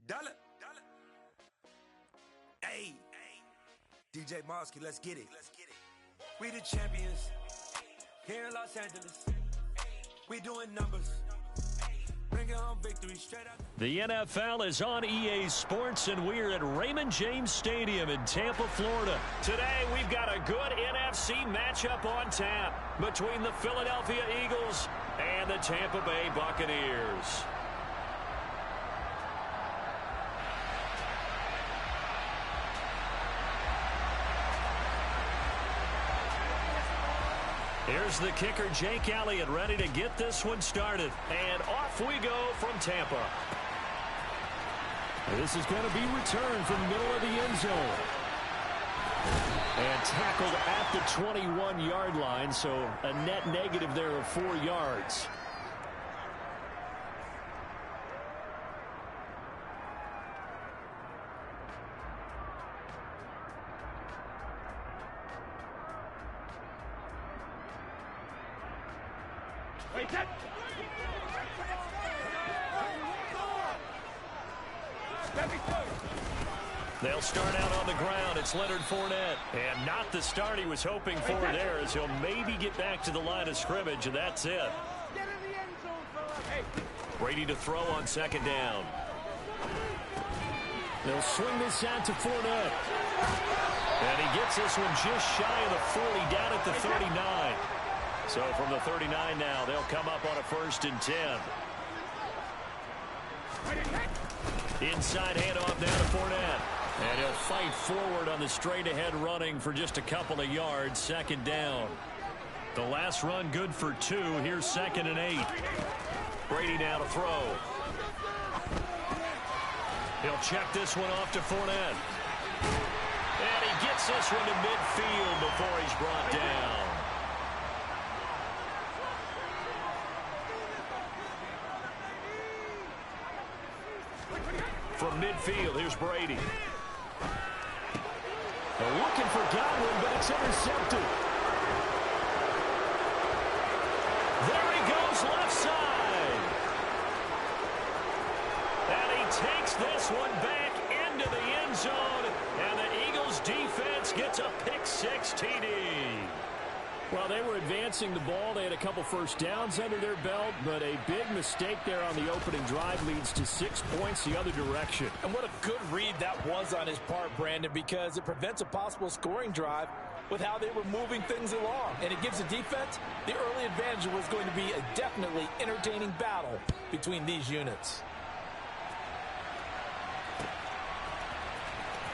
Dollar. Hey, DJ Mosky, let's get it. We the champions here in Los Angeles. We doing numbers. Bringing home victory straight out. The NFL is on EA Sports, and we're at Raymond James Stadium in Tampa, Florida. Today, we've got a good NFC matchup on tap between the Philadelphia Eagles and the Tampa Bay Buccaneers. Here's the kicker, Jake Elliott, ready to get this one started. And off we go from Tampa. This is going to be returned from the middle of the end zone. And tackled at the 21-yard line, so a net negative there of 4 yards. They'll start out on the ground. It's Leonard Fournette. And not the start he was hoping for there, as he'll maybe get back to the line of scrimmage, and that's it. Brady to throw on second down. They'll swing this out to Fournette. And he gets this one just shy of the 40, down at the 39. So from the 39 now, they'll come up on a 1st and 10. Inside handoff down to Fournette. And he'll fight forward on the straight-ahead running for just a couple of yards, second down. The last run good for 2. Here's 2nd and 8. Brady now to throw. He'll check this one off to Fournette. And he gets this one to midfield before he's brought down. From midfield, here's Brady. They're looking for Godwin, but it's intercepted. There he goes, left side. And he takes this one back into the end zone, and the Eagles defense gets a pick-6 TD. Well, they were advancing the ball. They had a couple first downs under their belt, but a big mistake there on the opening drive leads to 6 points the other direction. And what a good read that was on his part, Brandon, because it prevents a possible scoring drive with how they were moving things along. And it gives the defense the early advantage. Was going to be a definitely entertaining battle between these units.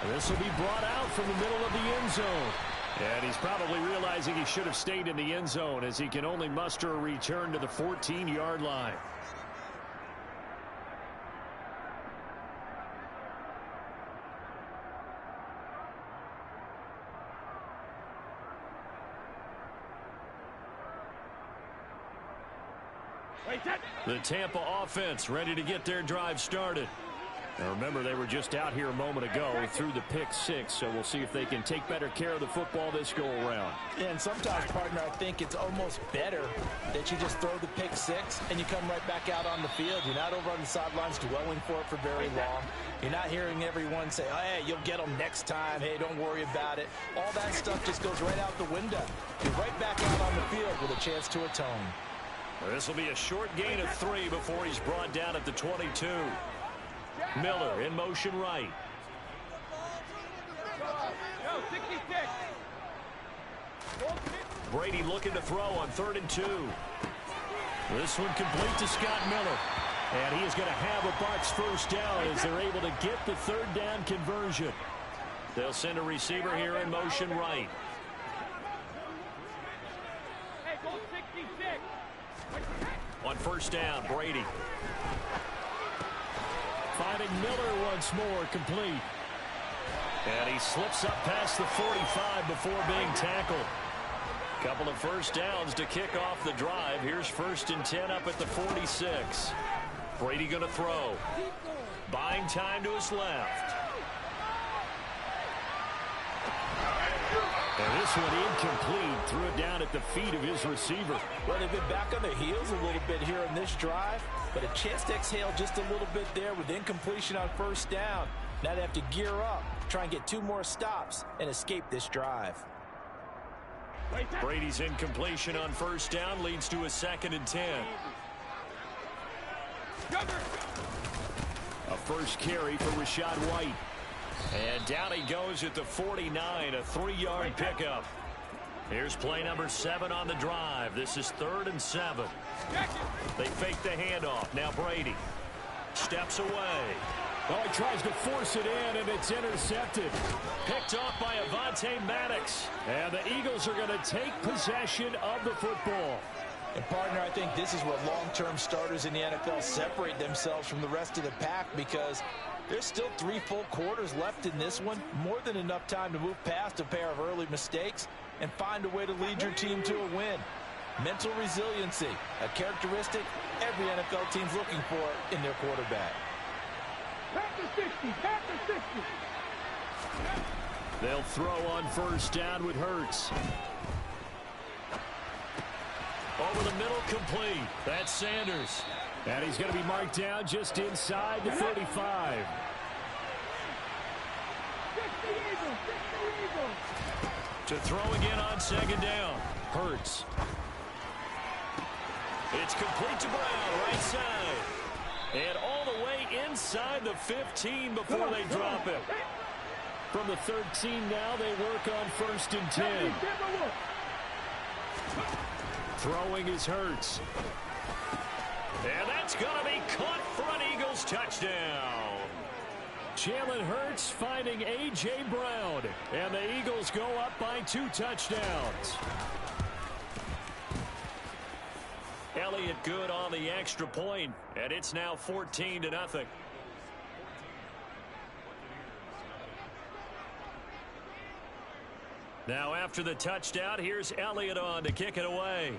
This will be brought out from the middle of the end zone. And he's probably realizing he should have stayed in the end zone, as he can only muster a return to the 14-yard line. The Tampa offense ready to get their drive started. Now remember, they were just out here a moment ago through the pick-6, so we'll see if they can take better care of the football this go-around. And sometimes, partner, I think it's almost better that you just throw the pick-6 and you come right back out on the field. You're not over on the sidelines dwelling for it for very long. You're not hearing everyone say, oh, hey, you'll get them next time. Hey, don't worry about it. All that stuff just goes right out the window. You're right back out on the field with a chance to atone. This will be a short gain of 3 before he's brought down at the 22. Miller in motion right. Brady looking to throw on 3rd and 2. This one complete to Scott Miller. And he is going to have a Bucs first down as they're able to get the 3rd down conversion. They'll send a receiver here in motion right. On 1st down, Brady. Finding Miller once more, complete. And he slips up past the 45 before being tackled. Couple of first downs to kick off the drive. Here's 1st and 10 up at the 46. Brady going to throw. Buying time to his left. And this one incomplete. Threw it down at the feet of his receiver. Well, they've been back on their heels a little bit here in this drive. but a chance to exhale just a little bit there with incompletion on first down. Now they have to gear up, try and get 2 more stops, and escape this drive. Brady's incompletion on first down leads to a 2nd and 10. A first carry for Rachaad White. And down he goes at the 49, a 3-yard pickup. Here's play number 7 on the drive. This is 3rd and 7. They fake the handoff. Now Brady steps away. Well, he tries to force it in, and it's intercepted. Picked off by Avonte Maddox. And the Eagles are going to take possession of the football. And, partner, I think this is where long-term starters in the NFL separate themselves from the rest of the pack, because there's still 3 full quarters left in this one. More than enough time to move past a pair of early mistakes and find a way to lead your team to a win. Mental resiliency, a characteristic every NFL team's looking for in their quarterback. Back to 60, back to 60. They'll throw on first down with Hurts. Over the middle, complete. That's Sanders. And he's going to be marked down just inside the 35. 60 Eagles, 60 Eagles. To throw again on 2nd down. Hurts. It's complete to Brown, right side. And all the way inside the 15 before they drop it. From the 13 now, they work on 1st and 10. Throwing is Hurts. And that's going to be caught for an Eagles touchdown. Jalen Hurts finding A.J. Brown. And the Eagles go up by 2 touchdowns. Elliott good on the extra point, and it's now 14-0. Now after the touchdown, here's Elliott on to kick it away.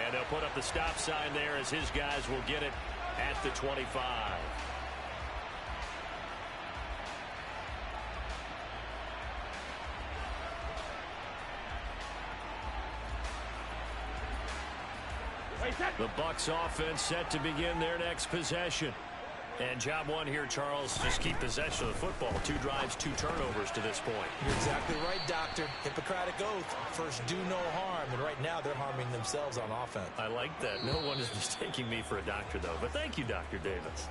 And they'll put up the stop sign there as his guys will get it at the 25. The Bucs offense set to begin their next possession. And job 1 here, Charles, just keep possession of the football. 2 drives, 2 turnovers to this point. You're exactly right, Doctor. Hippocratic oath. First, do no harm. And right now, they're harming themselves on offense. I like that. No one is mistaking me for a doctor, though. But thank you, Dr. Davis.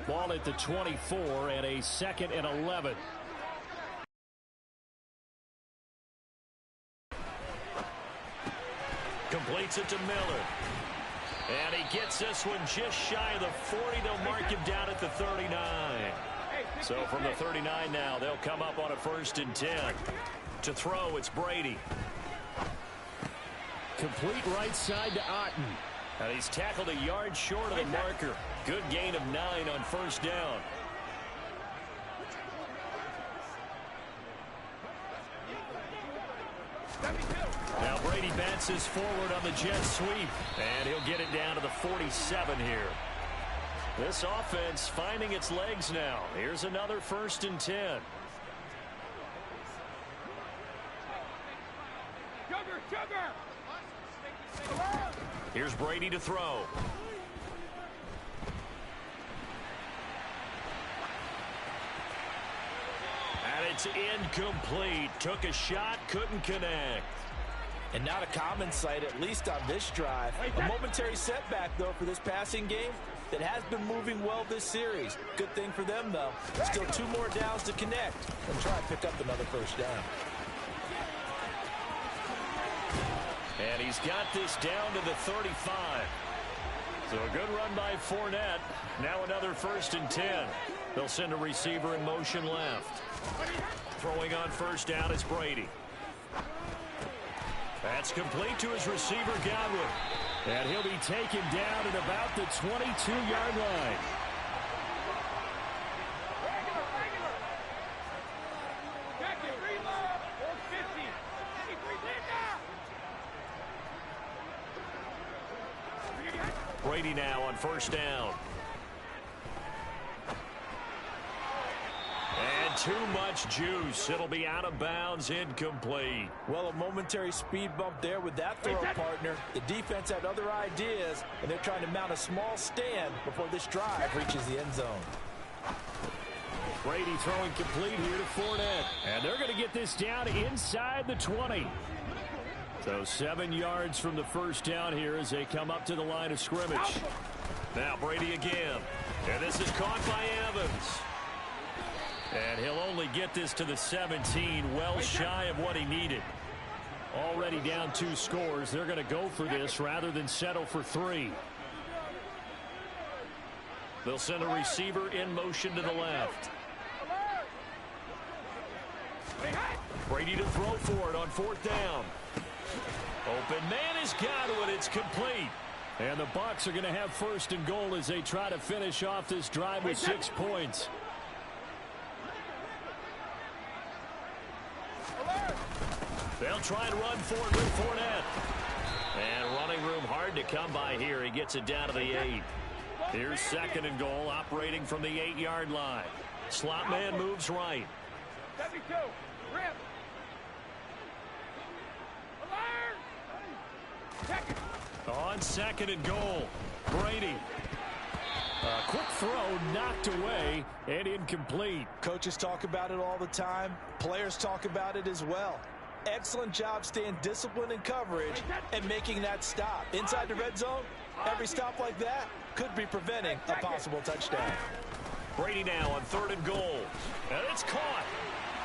Ball at the 24 and a 2nd and 11. Completes it to Miller. And he gets this one just shy of the 40. They'll mark him down at the 39. So from the 39 now, they'll come up on a 1st and 10. To throw, it's Brady. Complete right side to Otten. And he's tackled a yard short of the marker. Good gain of 9 on 1st down. Now Brady bounces forward on the jet sweep, and he'll get it down to the 47 here. This offense finding its legs now. Here's another 1st and 10. Here's Brady to throw. And it's incomplete. Took a shot, couldn't connect. And not a common sight, at least on this drive. A momentary setback, though, for this passing game that has been moving well this series. Good thing for them, though. Still 2 more downs to connect and try and pick up another 1st down. And he's got this down to the 35. So a good run by Fournette. Now another 1st and 10. They'll send a receiver in motion left. Throwing on 1st down is Brady. That's complete to his receiver, Godwin. And he'll be taken down at about the 22-yard line. Brady now on 1st down. And And too much juice. It'll be out of bounds, incomplete. Well, a momentary speed bump there with that throw, partner. The defense had other ideas, and they're trying to mount a small stand before this drive reaches the end zone. Brady throwing complete here to Fournette. And they're going to get this down inside the 20. So 7 yards from the first down here as they come up to the line of scrimmage. Now Brady again. And this is caught by Evans. And he'll only get this to the 17, well shy of what he needed. Already down 2 scores. They're going to go for this rather than settle for 3. They'll send a receiver in motion to the left. Brady to throw for it on 4th down. Open man has got it. It's complete. And the Bucs are going to have 1st and goal as they try to finish off this drive with 6 points. They'll try and run for it with Fournette. And running room hard to come by here. He gets it down to the 8. Here's 2nd and goal, operating from the 8-yard line. Slot man moves right. 72. Rip. On 2nd and goal, Brady. A quick throw knocked away and incomplete. Coaches talk about it all the time. Players talk about it as well. Excellent job staying disciplined in coverage and making that stop. Inside the red zone, every stop like that could be preventing a possible touchdown. Brady now on 3rd and goal. And it's caught.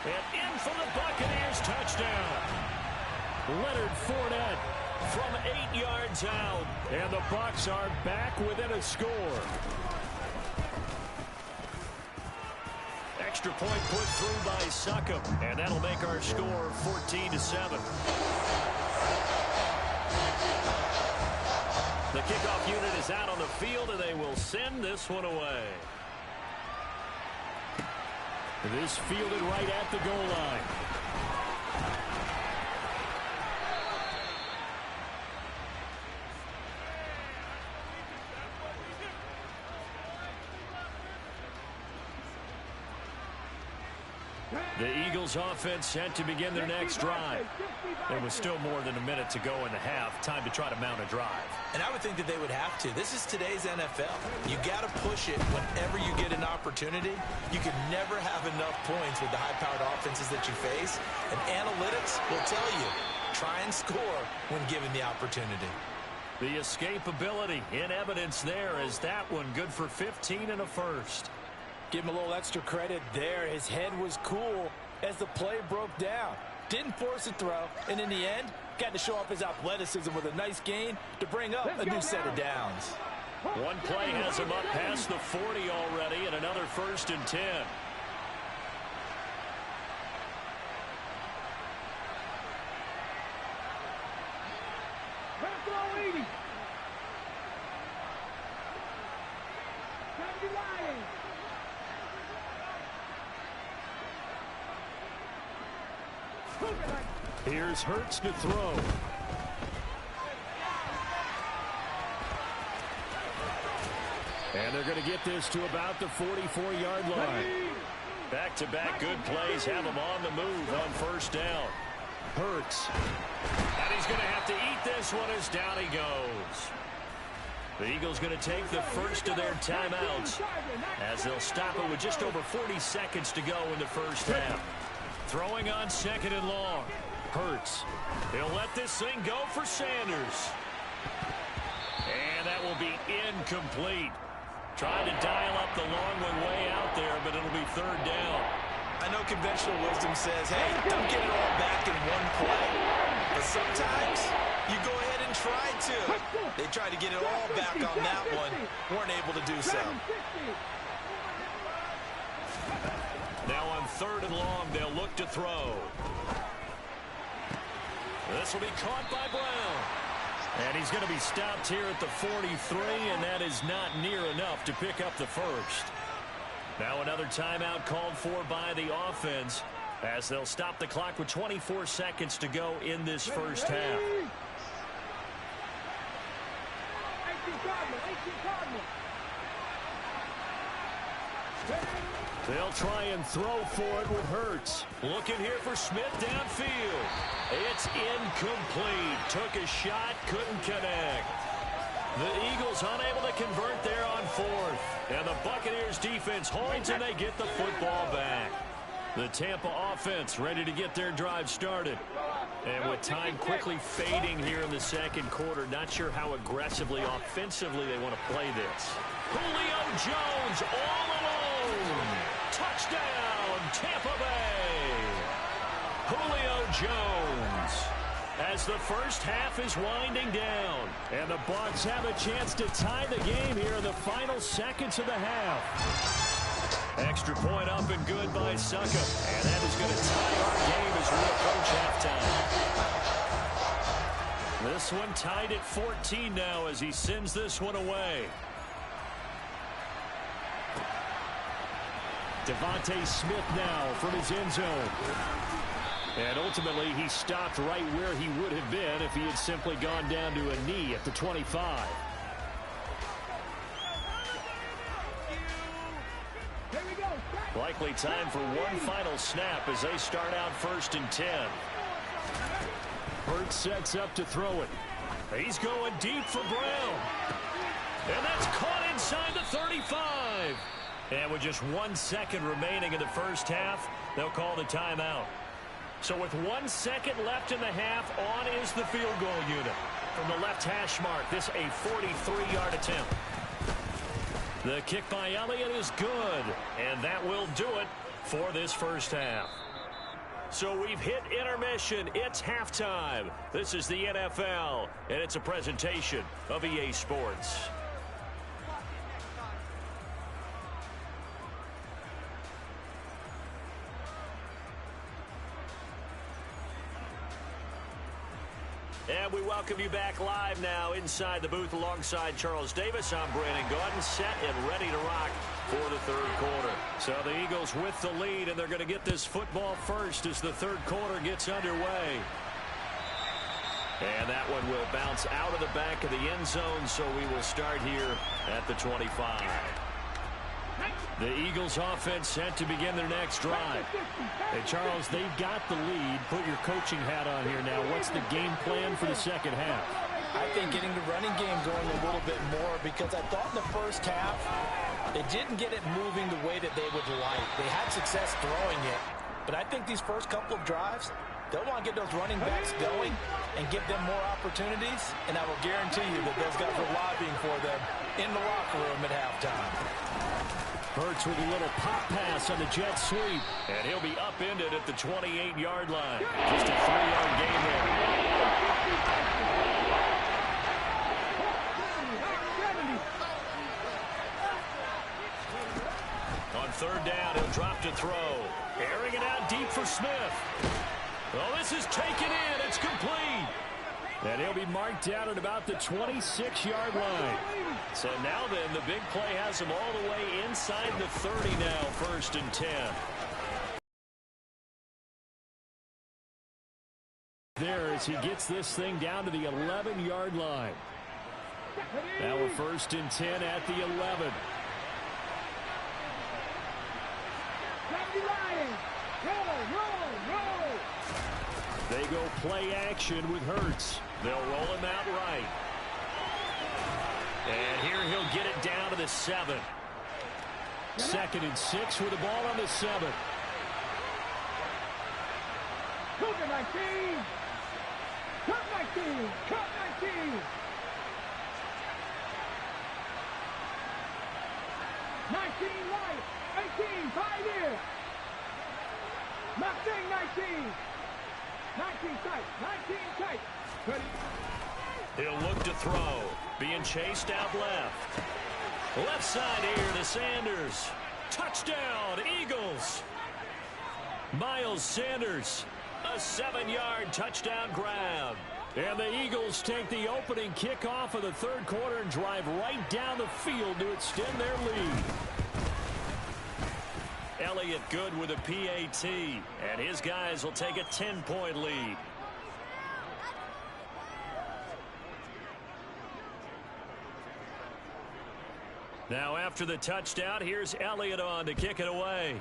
And in for the Buccaneers touchdown. Leonard Fournette from 8 yards out. And the Bucs are back within a score. Extra point put through by Succop. And that'll make our score 14-7. The kickoff unit is out on the field, and they will send this one away. This fielded right at the goal line. The Eagles offense set to begin their next drive. There was still more than a minute to go in the half. Time to try to mount a drive. And I would think that they would have to. This is today's NFL. You got to push it whenever you get an opportunity. You can never have enough points with the high-powered offenses that you face. And analytics will tell you, try and score when given the opportunity. The escapability in evidence there as that one good for 15 and a first. Give him a little extra credit there. His head was cool as the play broke down. Didn't force a throw, and in the end, got to show off his athleticism with a nice gain to bring up a new set of downs. One play has him up past the 40 already, and another 1st and 10. Here's Hurts to throw. And they're going to get this to about the 44-yard line. Back-to-back good plays have him on the move on 1st down. Hurts. And he's going to have to eat this one as down he goes. The Eagles going to take the first of their timeouts as they'll stop it with just over 40 seconds to go in the first half. Throwing on 2nd and long. Hurts. He'll let this thing go for Sanders. And that will be incomplete. Trying to dial up the long one way out there, but it'll be 3rd down. I know conventional wisdom says, hey, don't get it all back in one play. But sometimes you go ahead and try to. They tried to get it all back on that one. Weren't able to do so. Now on 3rd and long, they'll look to throw. This will be caught by Brown. And he's going to be stopped here at the 43, and that is not near enough to pick up the first. Now another timeout called for by the offense as they'll stop the clock with 24 seconds to go in this first half. They'll try and throw for it with Hurts. Looking here for Smith downfield. It's incomplete. Took a shot, couldn't connect. The Eagles unable to convert there on fourth. And the Buccaneers defense holds and they get the football back. The Tampa offense ready to get their drive started. And with time quickly fading here in the second quarter, not sure how aggressively, offensively they want to play this. Julio Jones all alone. Touchdown, Tampa Bay. Julio Jones. As the first half is winding down. And the Bucs have a chance to tie the game here in the final seconds of the half. Extra point up and good by Succa. And that is going to tie our game as we approach halftime. This one tied at 14 now as he sends this one away. Devontae Smith now from his end zone. And ultimately, he stopped right where he would have been if he had simply gone down to a knee at the 25. Likely time for one final snap as they start out 1st and 10. Hurts sets up to throw it. He's going deep for Brown. And that's caught inside the 35. And with just 1 second remaining in the first half, they'll call the timeout. So with 1 second left in the half, on is the field goal unit. From the left hash mark, this a 43-yard attempt. The kick by Elliott is good, and that will do it for this first half. So we've hit intermission. It's halftime. This is the NFL, and it's a presentation of EA Sports. And we welcome you back live now inside the booth alongside Charles Davis. I'm Brandon Gaudin, set and ready to rock for the third quarter. So the Eagles with the lead, and they're going to get this football first as the third quarter gets underway. And that one will bounce out of the back of the end zone, so we will start here at the 25. The Eagles offense set to begin their next drive. Hey, Charles, they've got the lead. Put your coaching hat on here now. What's the game plan for the second half? I think getting the running game going a little bit more, because I thought in the first half they didn't get it moving the way that they would like. They had success throwing it, but I think these first couple of drives, they'll want to get those running backs going and give them more opportunities, and I will guarantee you that those guys are lobbying for them in the locker room at halftime. Hurts with a little pop pass on the jet sweep. And he'll be upended at the 28-yard line. Just a 3-yard gain there. On third down, he'll drop to throw. Airing it out deep for Smith. Well, this is taken in. It's complete. And he'll be marked out at about the 26-yard line. So now then, the big play has him all the way inside the 30 now, 1st and 10. There as he gets this thing down to the 11-yard line. Now we're 1st and 10 at the 11. They go play action with Hurts. They'll roll him out right. And here he'll get it down to the 7. 2nd and 6 with the ball on the 7. Cut 19! Cut 19! Cut 19! 19 right! 18, 5 in! Mustang 19! 19 tight! 19 tight! Ready? He'll look to throw. Being chased out left. Left side here to Sanders. Touchdown, Eagles. Miles Sanders, a 7-yard touchdown grab. And the Eagles take the opening kickoff of the third quarter and drive right down the field to extend their lead. Elliott good with a PAT, and his guys will take a 10-point lead. Now after the touchdown, here's Elliott on to kick it away.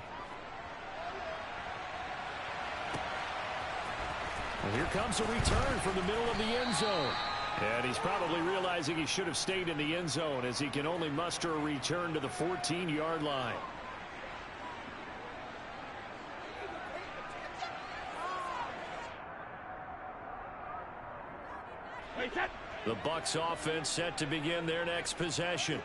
And here comes a return from the middle of the end zone. And he's probably realizing he should have stayed in the end zone as he can only muster a return to the 14-yard line. The Bucs offense set to begin their next possession.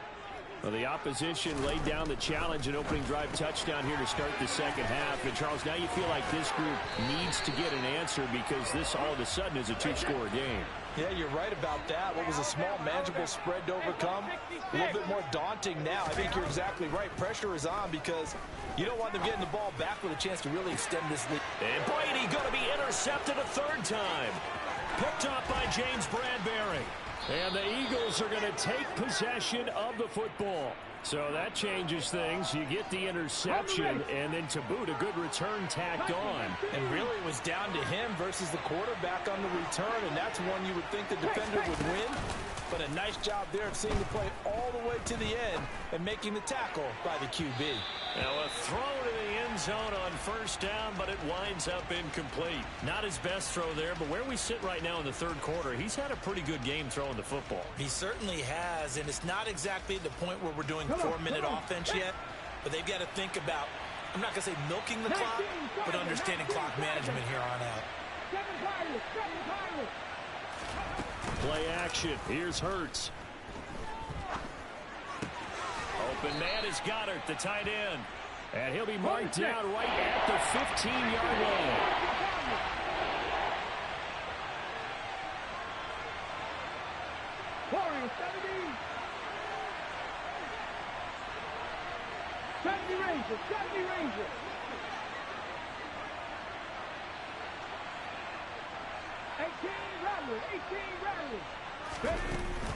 Well, the opposition laid down the challenge and opening drive touchdown here to start the second half. And, Charles, now you feel like this group needs to get an answer because this all of a sudden is a two-score game. Yeah, you're right about that. What was a small, manageable spread to overcome, a little bit more daunting now. I think you're exactly right. Pressure is on because you don't want them getting the ball back with a chance to really extend this lead. And Brady going to be intercepted a third time. Picked off by James Bradbury. And the Eagles are going to take possession of the football. So that changes things. You get the interception, and then to boot, a good return tacked on. And really it was down to him versus the quarterback on the return, and that's one you would think the defender would win. But a nice job there of seeing the play all the way to the end and making the tackle by the QB. Now a throw to the end zone on first down, but it winds up incomplete. Not his best throw there, but where we sit right now in the third quarter, he's had a pretty good game throwing the football. He certainly has, and it's not exactly at the point where we're doing 4-minute offense yet, but they've got to think about, I'm not going to say milking the clock, but understanding clock management here on out. Play action. Here's Hurts. Open man is Goddard, the tight end. And he'll be marked down right at the 15-yard line. 70 Rangers, 70 Rangers.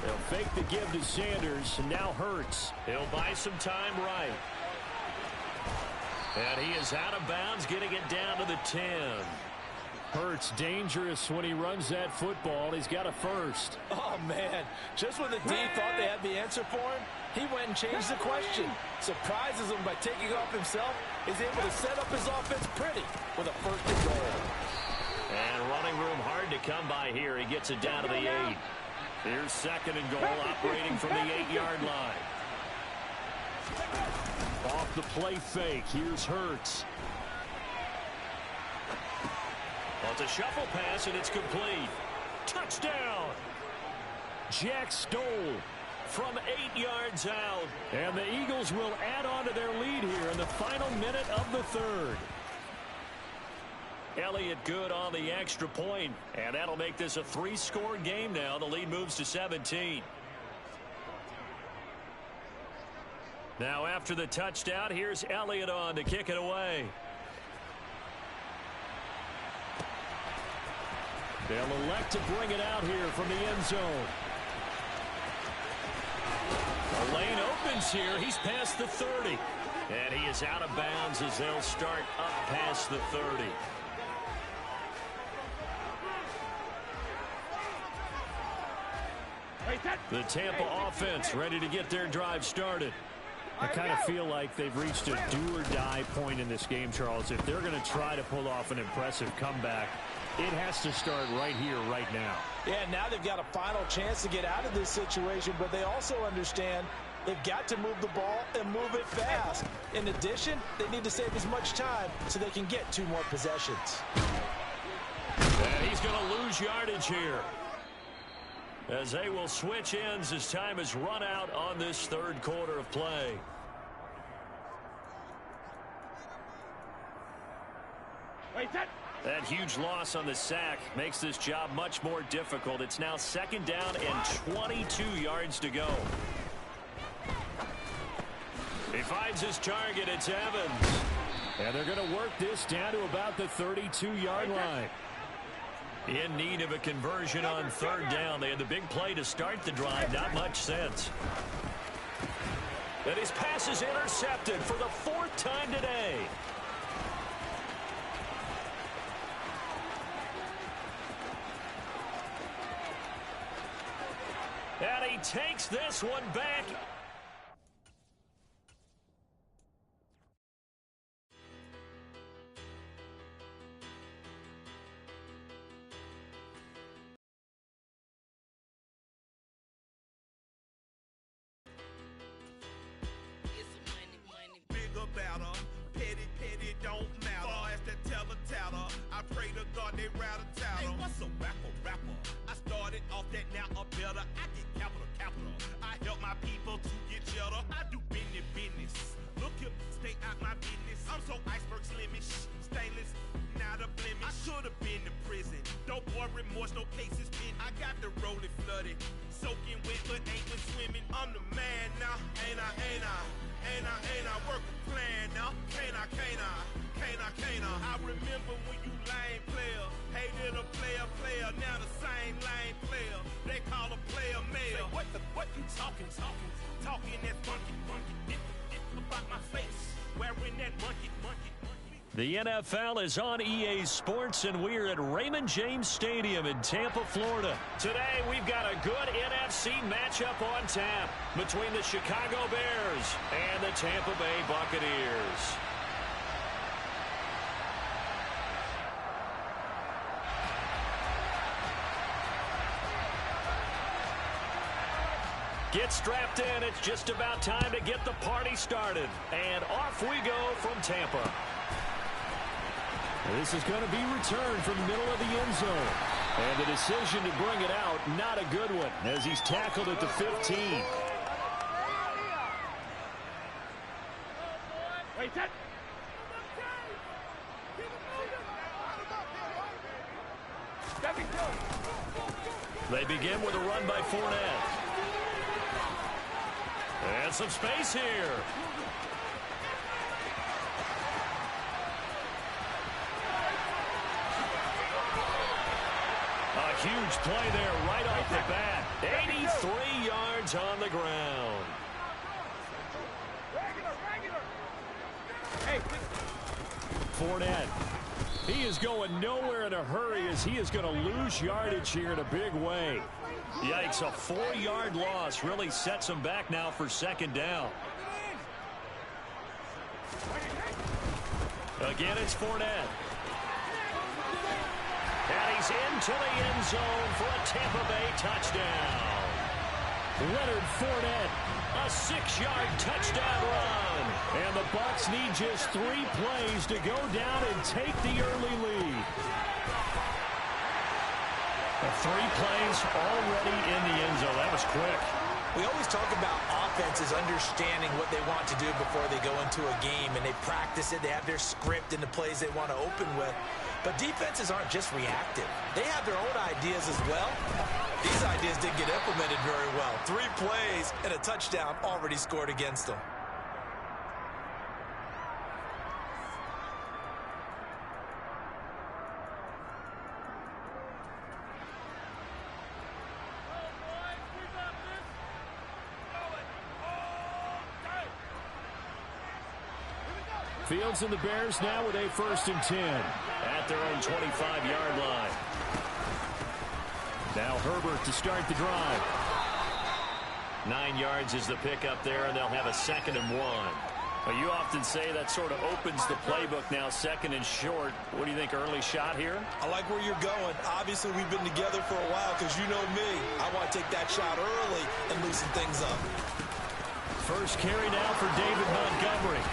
They'll fake the give to Sanders, and now Hurts. He'll buy some time right. And he is out of bounds, getting it down to the 10. Hurts dangerous when he runs that football. He's got a first. Oh, man. Just when the D thought they had the answer for him, he went and changed the question. Surprises him by taking off himself. Is able to set up his offense pretty with a first and goal. And running room hard to come by here. He gets it down to the 8. Here's second and goal, operating from the 8-yard line. Off the play fake. Here's Hurts. Well, it's a shuffle pass, and it's complete. Touchdown! Jack Stoll from 8 yards out. And the Eagles will add on to their lead here in the final minute of the third. Elliott good on the extra point, and that'll make this a 3-score game now. The lead moves to 17. Now after the touchdown, here's Elliott on to kick it away. They'll elect to bring it out here from the end zone. The lane opens here. He's past the 30. And he is out of bounds as they'll start up past the 30. The Tampa offense ready to get their drive started. I kind of feel like they've reached a do-or-die point in this game, Charles. If they're going to try to pull off an impressive comeback, it has to start right here, right now. Yeah, now they've got a final chance to get out of this situation, but they also understand they've got to move the ball and move it fast. In addition, they need to save as much time so they can get 2 more possessions. And he's going to lose yardage here, as they will switch ends as time is run out on this third quarter of play. That huge loss on the sack makes this job much more difficult. It's now second down and 22 yards to go. He finds his target. It's Evans. And they're going to work this down to about the 32-yard line. In need of a conversion on third down. They had the big play to start the drive. Not much sense. And his pass is intercepted for the 4th time today. And he takes this one back out my business. I'm so iceberg slimish, stainless, not a blemish. I should have been to prison. No boy remorse, no cases pinned. I got the rolling flooded, soaking wet, but ain't been swimming. I'm the man now, ain't I? Work a plan now, can't I? I remember when you lame player, hated a player, now the same lame player. They call a player mayor. What you talking that funky, about my face, wearing that monkey. The NFL is on EA Sports, and we're at Raymond James Stadium in Tampa, Florida. Today, we've got a good NFC matchup on tap between the Chicago Bears and the Tampa Bay Buccaneers. Get strapped in. It's just about time to get the party started. And off we go from Tampa. This is going to be returned from the middle of the end zone. And the decision to bring it out, not a good one, as he's tackled at the 15. Wait, set. They begin with a run by Fournette. And some space here. A huge play there right off the bat. 83 yards on the ground. Hey. Fournette. He is going nowhere in a hurry as he is going to lose yardage here in a big way. Yikes, a 4-yard loss really sets him back now for second down. Again, it's Fournette. And he's into the end zone for a Tampa Bay touchdown. Leonard Fournette, a 6-yard touchdown run. And the Bucs need just 3 plays to go down and take the early lead. 3 plays already in the end zone. That was quick. We always talk about offenses understanding what they want to do before they go into a game, and they practice it. They have their script and the plays they want to open with. But defenses aren't just reactive. They have their own ideas as well. These ideas didn't get implemented very well. 3 plays and a touchdown already scored against them. Fields and the Bears now with a 1st and 10 at their own 25-yard line. Now Herbert to start the drive. 9 yards is the pickup there, and they'll have a 2nd and 1. Well, you often say that sort of opens the playbook now, 2nd and short. What do you think, early shot here? I like where you're going. Obviously, we've been together for a while because you know me. I want to take that shot early and loosen things up. First carry now for David Montgomery.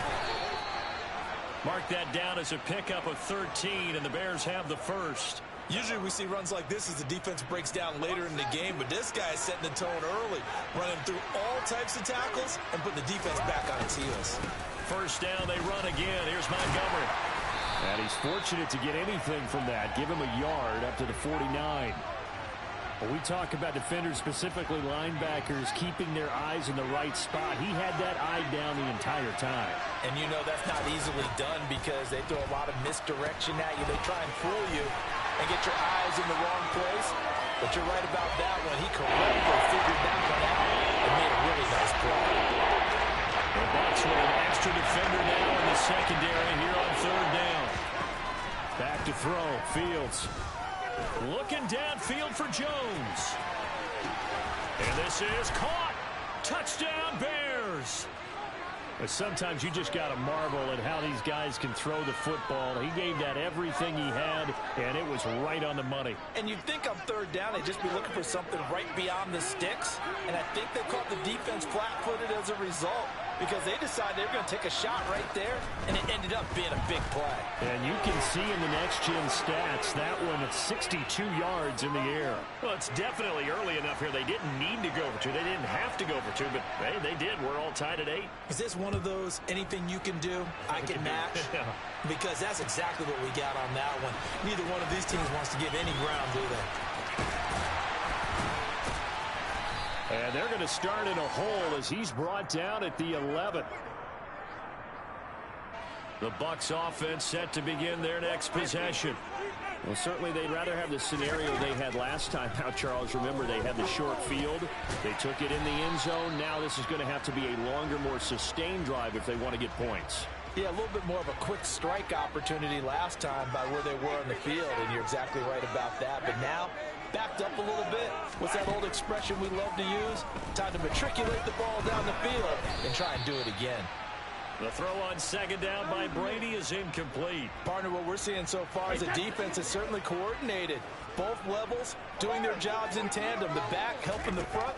Mark that down as a pickup of 13, and the Bears have the first. Usually we see runs like this as the defense breaks down later in the game, but this guy is setting the tone early, running through all types of tackles and putting the defense back on its heels. First down, they run again. Here's Montgomery. And he's fortunate to get anything from that. Give him a yard up to the 49. When we talk about defenders, specifically linebackers, keeping their eyes in the right spot, he had that eye down the entire time. And you know that's not easily done because they throw a lot of misdirection at you. They try and fool you and get your eyes in the wrong place. But you're right about that one. He correctly figured that one out and made a really nice play. The Bucs with an extra defender now in the secondary here on 3rd down. Back to throw, Fields. Looking downfield for Jones. And this is caught. Touchdown, Bears. But sometimes you just got to marvel at how these guys can throw the football. He gave that everything he had, and it was right on the money. And you'd think on 3rd down they'd just be looking for something right beyond the sticks. And I think they caught the defense flat-footed as a result. because they decided they were going to take a shot right there, and it ended up being a big play. And you can see in the next-gen stats, that one at 62 yards in the air. Well, it's definitely early enough here. They didn't need to go for two. They didn't have to go for two, but, hey, they did. We're all tied at 8. Is this one of those anything you can do, I can match? Yeah. Because that's exactly what we got on that one. Neither one of these teams wants to give any ground, do they? And they're going to start in a hole as he's brought down at the 11. The Bucs offense set to begin their next possession. Well, certainly they'd rather have the scenario they had last time out, Charles. Remember, they had the short field. They took it in the end zone. Now this is going to have to be a longer, more sustained drive if they want to get points. Yeah, a little bit more of a quick strike opportunity last time by where they were on the field, and you're exactly right about that. But now, backed up a little bit. What's that old expression we love to use? Time to matriculate the ball down the field and try and do it again. The throw on second down by Brady is incomplete. Partner, what we're seeing so far is a defense is certainly coordinated. Both levels doing their jobs in tandem. The back helping the front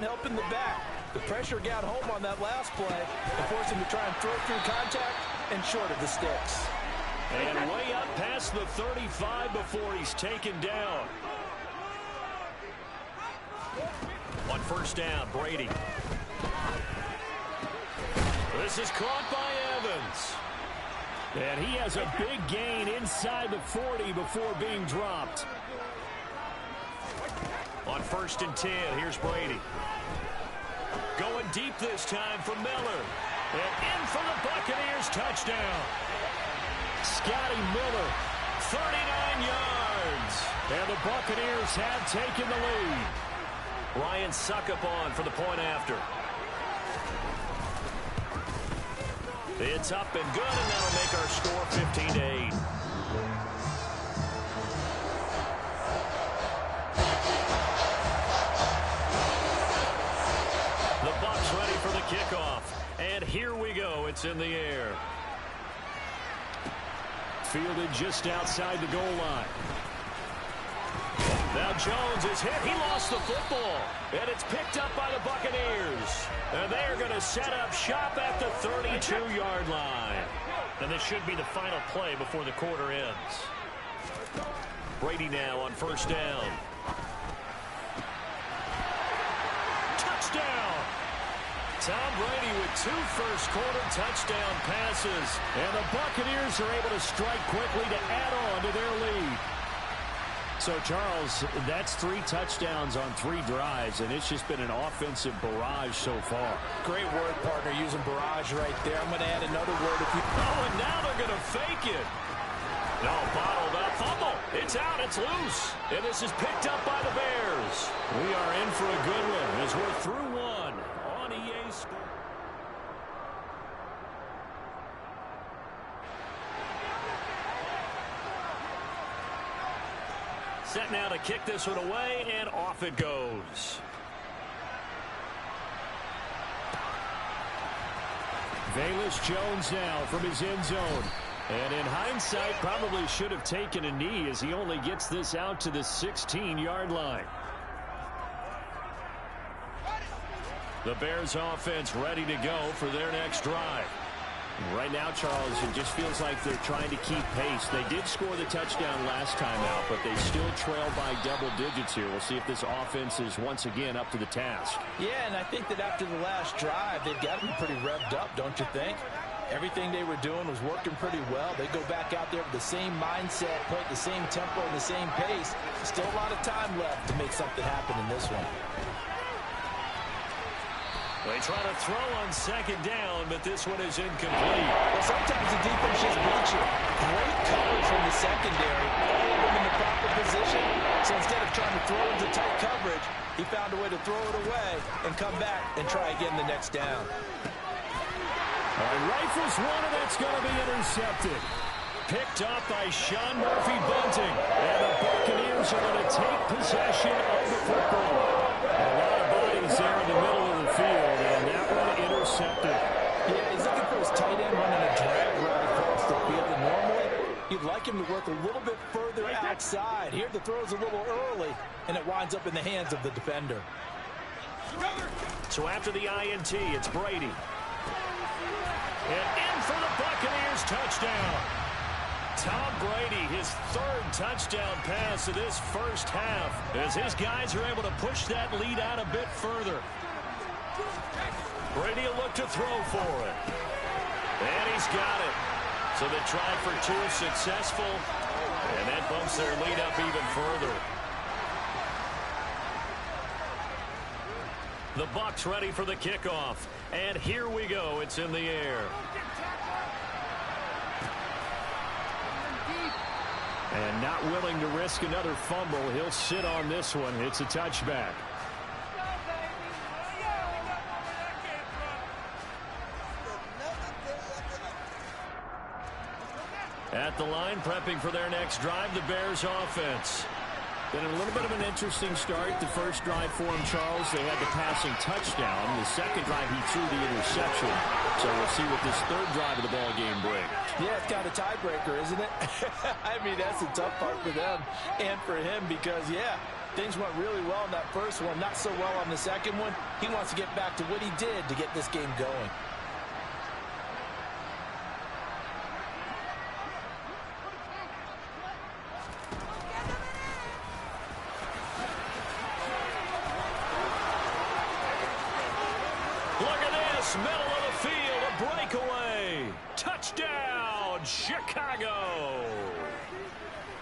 helping the back. The pressure got home on that last play and forced him to try and throw through contact and short of the sticks. And way up past the 35 before he's taken down. On first down, Brady. This is caught by Evans. And he has a big gain inside the 40 before being dropped. On first and 10, here's Brady. Going deep this time for Miller. And in for the Buccaneers touchdown. Scotty Miller, 39 yards. And the Buccaneers have taken the lead. Ryan Succop on for the point after. It's up and good, and that'll make our score 15-8. The Bucs ready for the kickoff. And here we go. It's in the air. Fielded just outside the goal line. Now Jones is hit. He lost the football. And it's picked up by the Buccaneers. And they are going to set up shop at the 32-yard line. And this should be the final play before the quarter ends. Brady now on first down. Touchdown! Tom Brady with 2 first-quarter touchdown passes. And the Buccaneers are able to strike quickly to add on to their lead. So, Charles, that's 3 touchdowns on 3 drives, and it's just been an offensive barrage so far. Great word, partner, using barrage right there. I'm going to add another word. Oh, and now they're going to fake it. No, bottled up. Fumble. It's out. It's loose. And this is picked up by the Bears. We are in for a good one as we're through 1 on EA Sports. Set now to kick this one away, and off it goes. Velus Jones now from his end zone. And in hindsight, probably should have taken a knee as he only gets this out to the 16-yard line. The Bears offense ready to go for their next drive. Right now, Charles, it just feels like they're trying to keep pace. They did score the touchdown last time out, but they still trail by double digits here. We'll see if this offense is once again up to the task. Yeah, and I think that after the last drive, they've got to be pretty revved up, don't you think? Everything they were doing was working pretty well. They go back out there with the same mindset, play at the same tempo and the same pace. Still a lot of time left to make something happen in this one. They try to throw on second down, but this one is incomplete. Well, sometimes the defense just beats you. Great coverage from the secondary. All of them in the proper position. So instead of trying to throw into tight coverage, he found a way to throw it away and come back and try again the next down. Rifles one, and that's going to be intercepted. Picked up by Sean Murphy-Bunting. And the Buccaneers are going to take possession of the football. A lot of bodies there in the middle of the field, and that one intercepted. Yeah, he's looking for his tight end running a drag route across the field. And normally, you'd like him to work a little bit further outside. Here, the throw's a little early, and it winds up in the hands of the defender. So after the INT, it's Brady. And in for the Buccaneers touchdown. Tom Brady, his third touchdown pass of this first half, as his guys are able to push that lead out a bit further. Brady will look to throw for it. And he's got it. So the try for two is successful, and that bumps their lead up even further. The Bucs ready for the kickoff. And here we go. It's in the air. And not willing to risk another fumble. He'll sit on this one. It's a touchback. At the line, prepping for their next drive, the Bears offense. Been a little bit of an interesting start. The first drive for him, Charles, they had the passing touchdown. The second drive, he threw the interception. So we'll see what this third drive of the ball game brings. Yeah, it's kind of a tiebreaker, isn't it? I mean, that's the tough part for them and for him because, yeah, things went really well in that first one, not so well on the second one. He wants to get back to what he did to get this game going. Middle of the field, a breakaway. Touchdown, Chicago.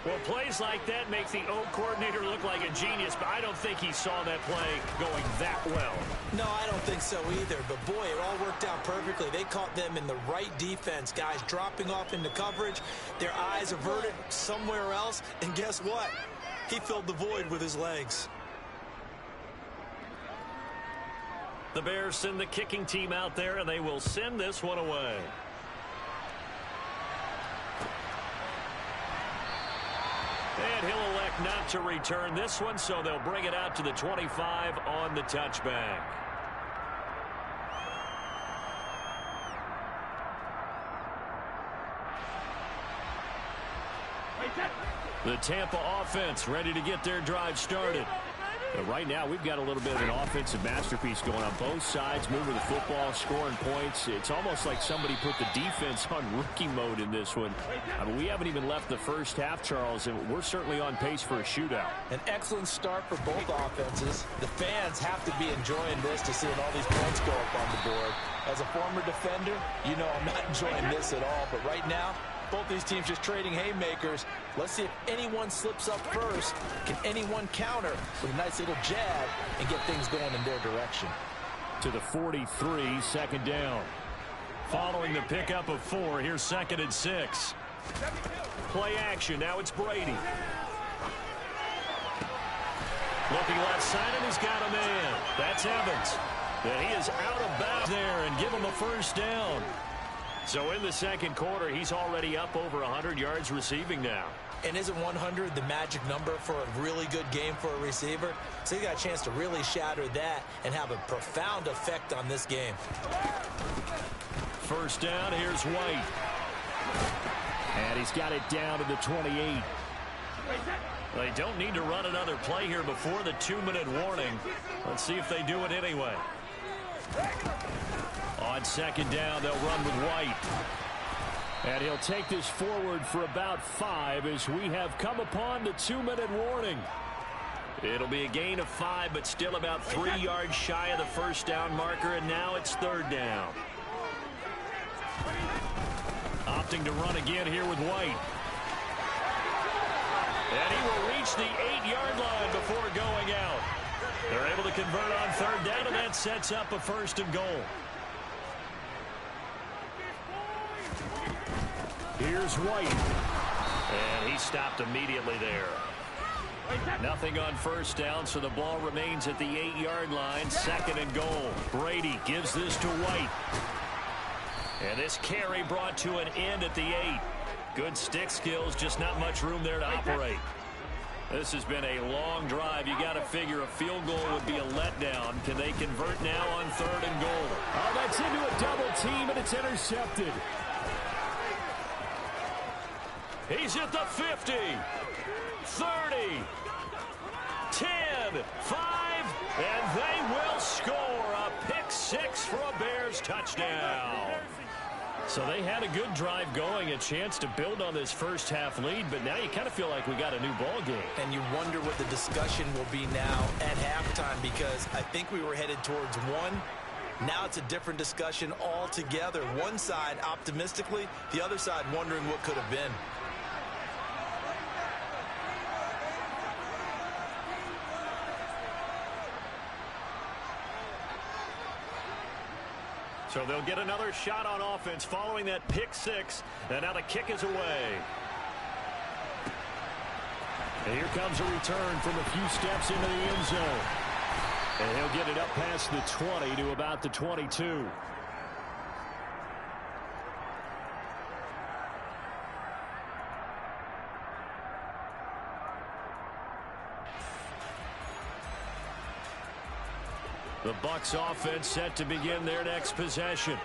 Well, plays like that make the O coordinator look like a genius, but I don't think he saw that play going that well. No, I don't think so either, but boy, it all worked out perfectly. They caught them in the right defense, guys dropping off into coverage, their eyes averted somewhere else, and guess what? He filled the void with his legs. The Bears send the kicking team out there, and they will send this one away. And he'll elect not to return this one, so they'll bring it out to the 25 on the touchback. The Tampa offense ready to get their drive started. But right now, we've got a little bit of an offensive masterpiece going on both sides, moving the football, scoring points. It's almost like somebody put the defense on rookie mode in this one. I mean, we haven't even left the first half, Charles, and we're certainly on pace for a shootout. An excellent start for both offenses. The fans have to be enjoying this to seeing all these points go up on the board. As a former defender, you know I'm not enjoying this at all, but right now, both these teams just trading haymakers. Let's see if anyone slips up first. Can anyone counter with a nice little jab and get things going in their direction? To the 43, second down. Following the pickup of 4, here's 2nd and 6. Play action, now it's Brady. Looking left side, and he's got a man. That's Evans. And he is out of bounds there and give him a first down. So in the second quarter, he's already up over 100 yards receiving now. And isn't 100 the magic number for a really good game for a receiver? So he got a chance to really shatter that and have a profound effect on this game. First down, here's White. And he's got it down to the 28. They don't need to run another play here before the 2-minute warning. Let's see if they do it anyway. On second down, they'll run with White. And he'll take this forward for about 5 as we have come upon the 2-minute warning. It'll be a gain of 5, but still about 3 yards shy of the first down marker, and now it's third down. Opting to run again here with White. And he will reach the 8-yard line before going out. They're able to convert on third down, and that sets up a 1st and goal. Here's White. And he stopped immediately there. Nothing on first down, so the ball remains at the 8-yard line. 2nd and goal. Brady gives this to White. And this carry brought to an end at the 8. Good stick skills, just not much room there to operate. This has been a long drive. You got to figure a field goal would be a letdown. Can they convert now on 3rd and goal? Oh, that's into a double team, and it's intercepted. He's at the 50, 30, 10, 5, and they will score a pick 6 for a Bears first touchdown. So they had a good drive going, a chance to build on this first half lead, but now you kind of feel like we got a new ball game. And you wonder what the discussion will be now at halftime, because I think we were headed towards one. Now it's a different discussion altogether. One side optimistically, the other side wondering what could have been. So they'll get another shot on offense following that pick six. And now the kick is away. And here comes a return from a few steps into the end zone. And he'll get it up past the 20 to about the 22. The Bucs offense set to begin their next possession.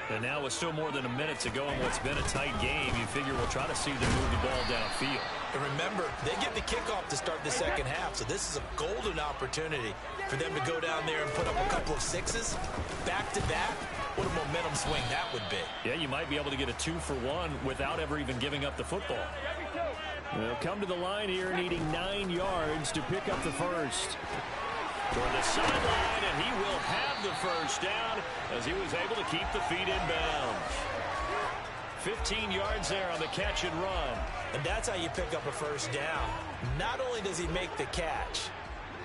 And now with still more than a minute to go in what's been a tight game, you figure we'll try to see them move the ball downfield. And remember, they get the kickoff to start the second half, so this is a golden opportunity for them to go down there and put up a couple of sixes back-to-back. What a momentum swing that would be. Yeah, you might be able to get a 2-for-1 without ever even giving up the football. They'll come to the line here needing 9 yards to pick up the first. Toward the sideline, and he will have the first down as he was able to keep the feet in bounds. 15 yards there on the catch and run. And that's how you pick up a first down. Not only does he make the catch,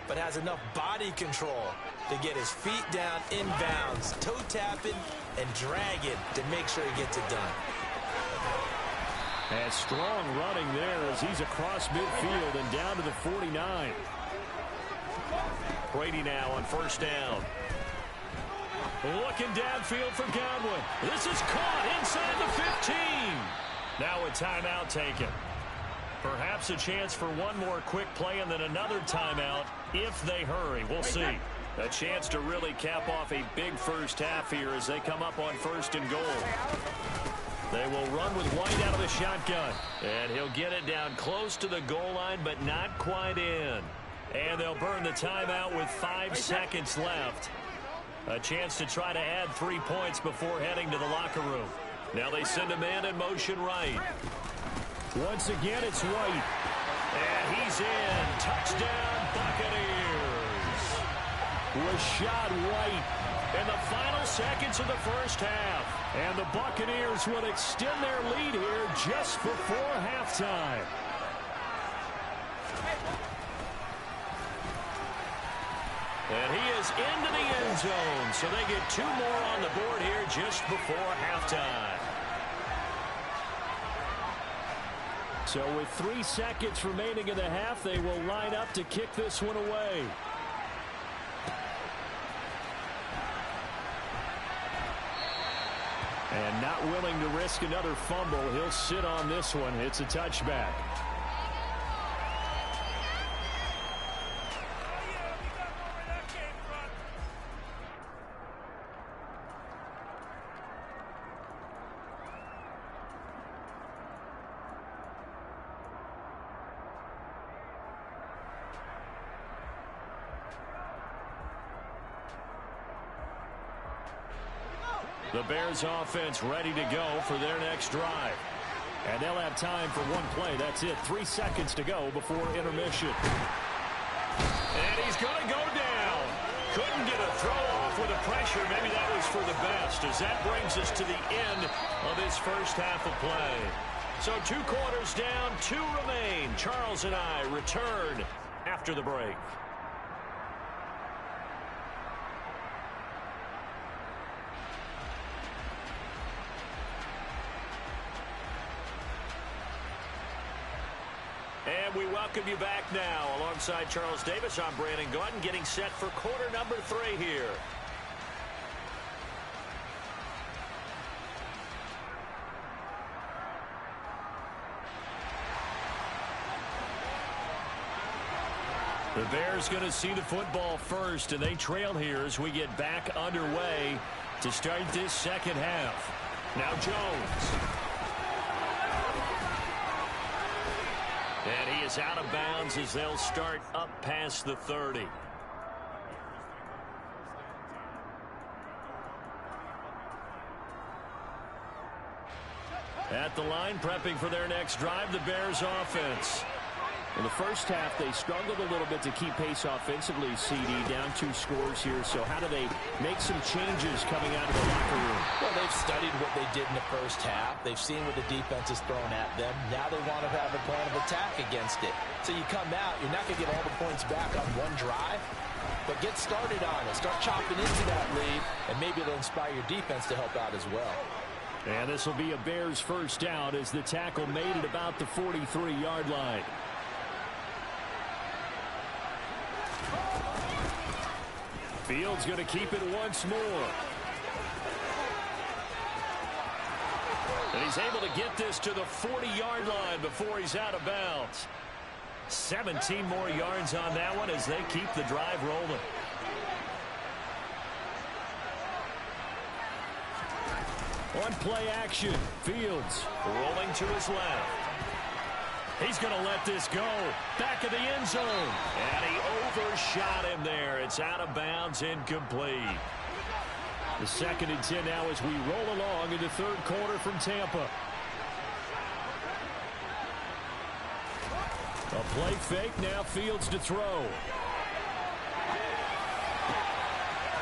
but has enough body control to get his feet down in bounds, toe tapping and dragging to make sure he gets it done. And strong running there as he's across midfield and down to the 49. Brady now on first down. Looking downfield for Godwin. This is caught inside the 15. Now a timeout taken. Perhaps a chance for one more quick play and then another timeout if they hurry. We'll see. A chance to really cap off a big first half here as they come up on first and goal. They will run with White out of the shotgun. And he'll get it down close to the goal line, but not quite in. And they'll burn the timeout with 5 seconds left. A chance to try to add 3 points before heading to the locker room. Now they send a man in motion right. Once again, it's White. And he's in. Touchdown, Buccaneers. Rachaad White in the final seconds of the first half. And the Buccaneers will extend their lead here just before halftime. And he is into the end zone, so they get 2 more on the board here just before halftime. So with 3 seconds remaining in the half, they will line up to kick this one away. And not willing to risk another fumble, he'll sit on this one. It's a touchback. The Bears offense ready to go for their next drive. And they'll have time for one play. That's it. 3 seconds to go before intermission. And he's going to go down. Couldn't get a throw off with the pressure. Maybe that was for the best, as that brings us to the end of this first half of play. So 2 quarters down, 2 remain. Charles and I return after the break. And we welcome you back now. Alongside Charles Davis, I'm Brandon Gaudin, getting set for quarter number 3 here. The Bears going to see the football first, and they trail here as we get back underway to start this second half. Now Jones. And he is out of bounds as they'll start up past the 30. At the line, prepping for their next drive, the Bears offense. In the first half, they struggled a little bit to keep pace offensively, CD, down 2 scores here. So how do they make some changes coming out of the locker room? Well, they've studied what they did in the first half. They've seen what the defense has thrown at them. Now they want to have a plan of attack against it. So you come out, you're not going to get all the points back on one drive, but get started on it. Start chopping into that lead, and maybe it'll inspire your defense to help out as well. And this will be a Bears first down as the tackle made it about the 43-yard line. Fields going to keep it once more. And he's able to get this to the 40-yard line before he's out of bounds. 17 more yards on that one as they keep the drive rolling. On play action, Fields rolling to his left. He's going to let this go. Back of the end zone. And he overshot him there. It's out of bounds, incomplete. The 2nd and 10 now as we roll along in the 3rd quarter from Tampa. A play fake, now Fields to throw.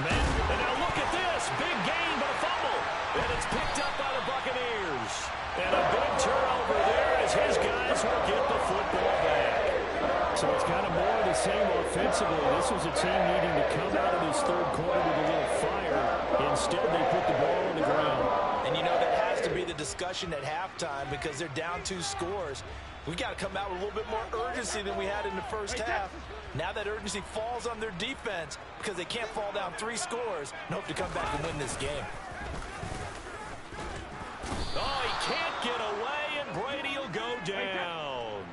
And now look at this. Big gain, but a fumble. And it's picked up by the Buccaneers. And a big turnover there as his guys will get the football back. So it's kind of more of the same offensively. This was a team needing to come out of this 3rd quarter with a little fire. Instead, they put the ball on the ground. And you know that has to be the discussion at halftime because they're down 2 scores. We got to come out with a little bit more urgency than we had in the first half. Now that urgency falls on their defense because they can't fall down 3 scores and hope to come back and win this game. Oh, he can't get away, and Brady will go down.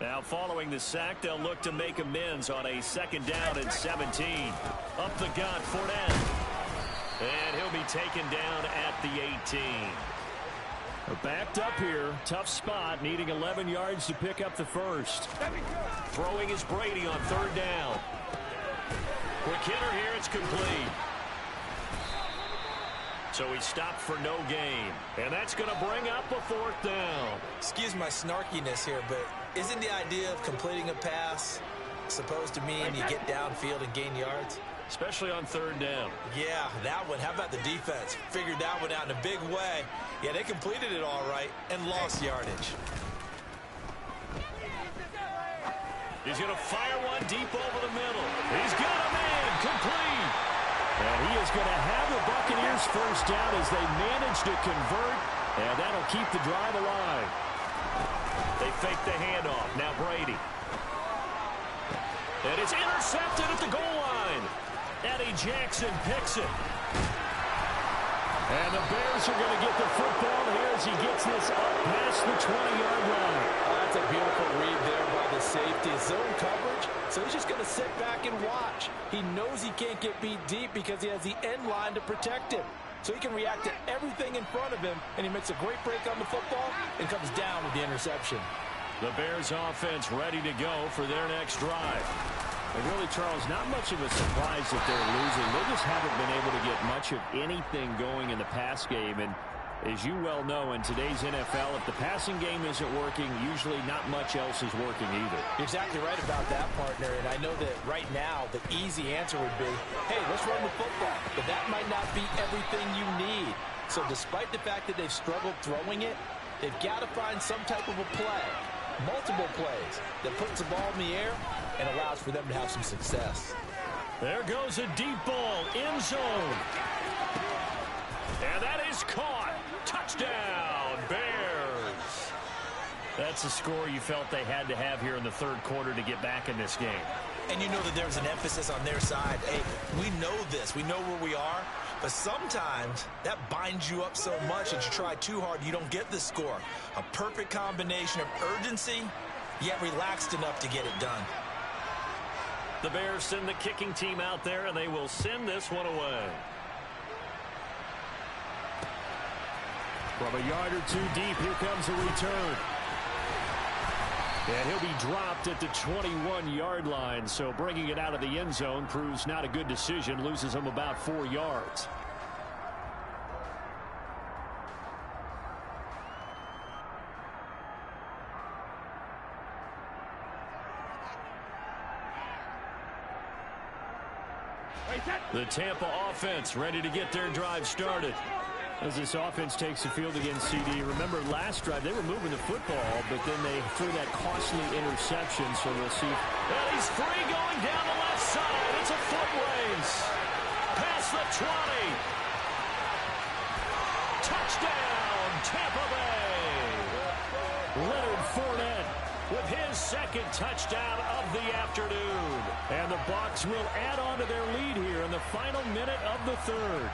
Now, following the sack, they'll look to make amends on a 2nd down and 17. Up the gut, Fournette. And he'll be taken down at the 18. Backed up here, tough spot, needing 11 yards to pick up the first. Throwing is Brady on 3rd down. Quick hitter here, it's complete. So he stopped for no gain. And that's going to bring up a 4th down. Excuse my snarkiness here, but isn't the idea of completing a pass supposed to mean you get downfield and gain yards? Especially on 3rd down. Yeah, that one. How about the defense? Figured that one out in a big way. Yeah, they completed it all right and lost yardage. He's going to fire one deep over the middle. He's got a man complete. And he is going to have the Buccaneers first down as they manage to convert. And that'll keep the drive alive. They fake the handoff. Now Brady. And it's intercepted at the goal line. Eddie Jackson picks it. And the Bears are going to get the football here as he gets this up past the 20-yard line. That's a beautiful read there by the safety. Zone coverage, so he's just going to sit back and watch. He knows he can't get beat deep because he has the end line to protect him. So he can react to everything in front of him, and he makes a great break on the football and comes down with the interception. The Bears offense ready to go for their next drive. And really, Charles, not much of a surprise that they're losing. They just haven't been able to get much of anything going in the pass game. And as you well know, in today's NFL, if the passing game isn't working, usually not much else is working either. You're exactly right about that, partner. And I know that right now the easy answer would be, hey, let's run the football. But that might not be everything you need. So despite the fact that they've struggled throwing it, they've got to find some type of a play, multiple plays, that puts the ball in the air and allows for them to have some success. There goes a deep ball, end zone. And that is caught. Touchdown, Bears. That's a score you felt they had to have here in the 3rd quarter to get back in this game. And you know that there's an emphasis on their side. Hey, we know this. We know where we are. But sometimes that binds you up so much that you try too hard, you don't get the score. A perfect combination of urgency, yet relaxed enough to get it done. The Bears send the kicking team out there, and they will send this one away. From a yard or two deep, here comes a return. And he'll be dropped at the 21-yard line, so bringing it out of the end zone proves not a good decision, loses him about 4 yards. The Tampa offense ready to get their drive started. As this offense takes the field against CD, remember last drive they were moving the football, but then they threw that costly interception, so we'll see. And he's free going down the left side. It's a foot race. Past the 20. Touchdown, Tampa Bay. Leonard Fournette with his second touchdown of the afternoon. And the Bucs will add on to their lead here in the final minute of the third.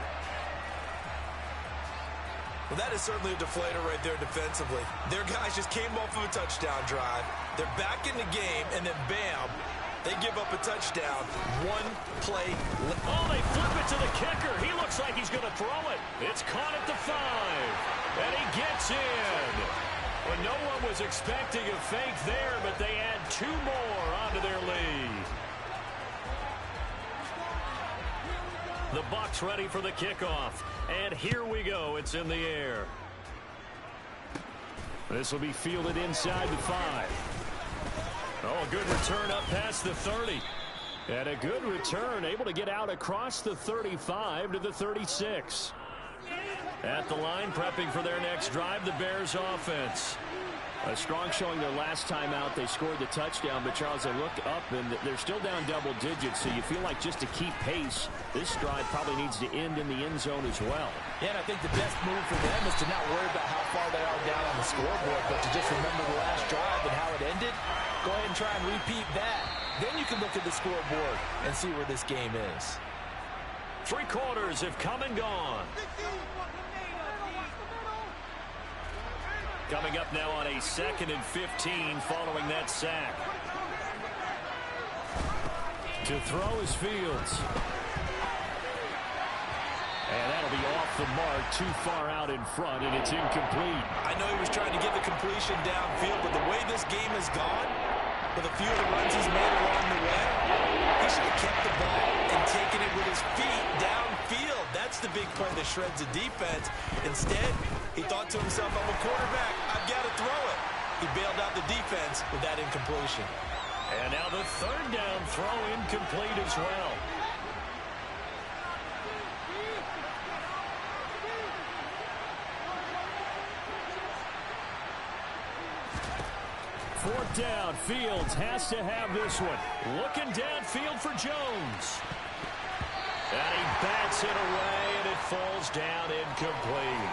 Well, that is certainly a deflator right there defensively. Their guys just came off of a touchdown drive. They're back in the game, and then bam, they give up a touchdown. One play. Oh, they flip it to the kicker. He looks like he's going to throw it. It's caught at the 5, and he gets in. Well, no one was expecting a fake there, but they add 2 more onto their lead. The Bucs ready for the kickoff. And here we go. It's in the air. This will be fielded inside the 5. Oh, a good return up past the 30. And a good return, able to get out across the 35 to the 36. At the line, prepping for their next drive, the Bears offense. A strong showing their last time out. They scored the touchdown, but Charles, they look up and they're still down double digits, so you feel like just to keep pace, this drive probably needs to end in the end zone as well. Yeah, and I think the best move for them is to not worry about how far they are down on the scoreboard, but to just remember the last drive and how it ended. Go ahead and try and repeat that. Then you can look at the scoreboard and see where this game is. 3 quarters have come and gone. Coming up now on a 2nd and 15 following that sack. To throw is Fields. And that'll be off the mark, too far out in front, and it's incomplete. I know he was trying to get the completion downfield, but the way this game has gone, with a few of the runs he's made along the way, he should have kept the ball and taken it with his feet downfield. That's the big play that shreds the defense. Instead, he thought to himself, I'm a quarterback, I've got to throw it. He bailed out the defense with that incompletion. And now the 3rd down throw incomplete as well. Fourth down, Fields has to have this one. Looking downfield for Jones. And he bats it away, and it falls down incomplete.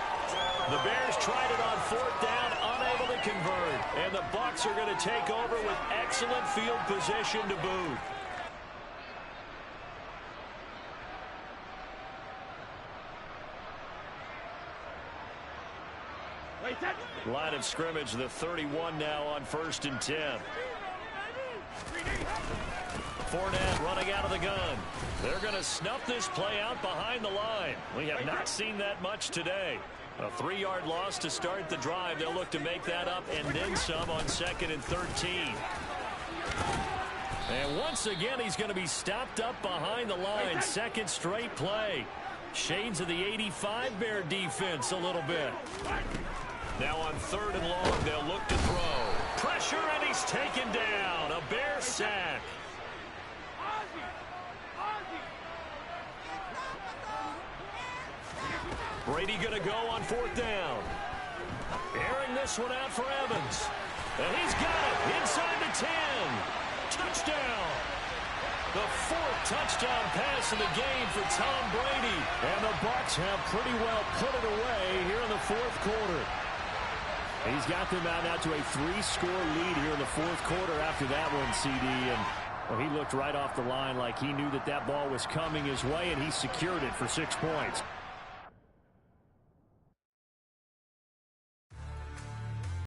The Bears tried it on 4th down, unable to convert. And the Bucs are going to take over with excellent field position to boot. Line of scrimmage, the 31 now on 1st and 10. Fournette running out of the gun. They're going to snuff this play out behind the line. We have not seen that much today. A 3-yard loss to start the drive. They'll look to make that up and then some on 2nd and 13. And once again, he's going to be stopped up behind the line. 2nd straight play. Shades of the 85 Bear defense a little bit. Now on 3rd and long, they'll look to throw. Pressure, and he's taken down. A Bear sack. Brady going to go on 4th down. Airing this one out for Evans. And he's got it inside the 10. Touchdown. The 4th touchdown pass of the game for Tom Brady. And the Bucs have pretty well put it away here in the 4th quarter. He's got them out now to a 3-score lead here in the 4th quarter after that one, CD. And well, he looked right off the line like he knew that that ball was coming his way, and he secured it for 6 points.